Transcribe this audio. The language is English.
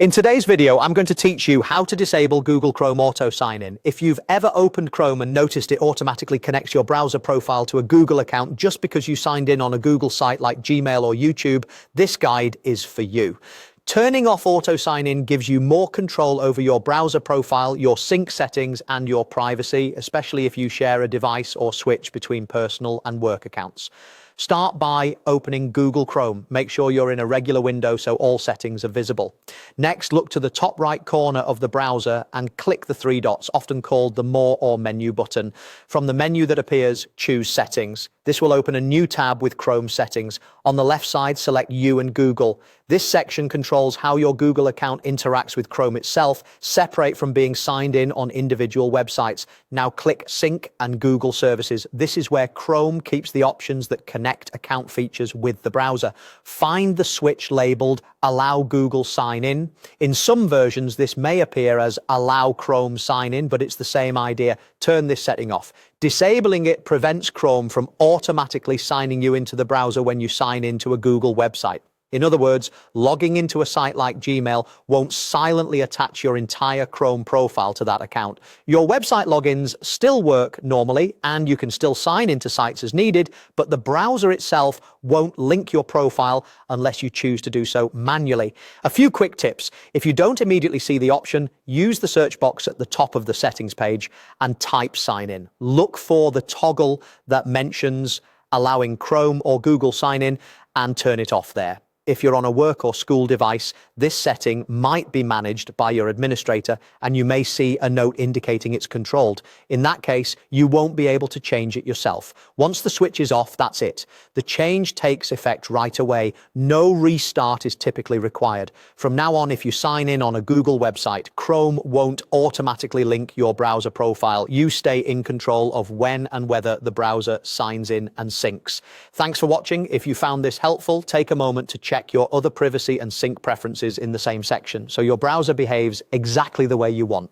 In today's video, I'm going to teach you how to disable Google Chrome Auto Sign-In. If you've ever opened Chrome and noticed it automatically connects your browser profile to a Google account just because you signed in on a Google site like Gmail or YouTube, this guide is for you. Turning off Auto Sign-In gives you more control over your browser profile, your sync settings, and your privacy, especially if you share a device or switch between personal and work accounts. Start by opening Google Chrome. Make sure you're in a regular window so all settings are visible. Next, look to the top right corner of the browser and click the three dots, often called the More or Menu button. From the menu that appears, choose Settings. This will open a new tab with Chrome settings. On the left side, select You and Google. This section controls how your Google account interacts with Chrome itself, separate from being signed in on individual websites. Now click Sync and Google Services. This is where Chrome keeps the options that connect account features with the browser. Find the switch labeled Allow Google Sign In. In some versions, this may appear as Allow Chrome Sign In, but it's the same idea. Turn this setting off. Disabling it prevents Chrome from automatically signing you into the browser when you sign into a Google website. In other words, logging into a site like Gmail won't silently attach your entire Chrome profile to that account. Your website logins still work normally, and you can still sign into sites as needed, but the browser itself won't link your profile unless you choose to do so manually. A few quick tips. If you don't immediately see the option, use the search box at the top of the settings page and type sign in. Look for the toggle that mentions allowing Chrome or Google sign in and turn it off there. If you're on a work or school device, this setting might be managed by your administrator and you may see a note indicating it's controlled. In that case, you won't be able to change it yourself. Once the switch is off, that's it. The change takes effect right away. No restart is typically required. From now on, if you sign in on a Google website, Chrome won't automatically link your browser profile. You stay in control of when and whether the browser signs in and syncs. Thanks for watching. If you found this helpful, take a moment to check your other privacy and sync preferences in the same section so your browser behaves exactly the way you want.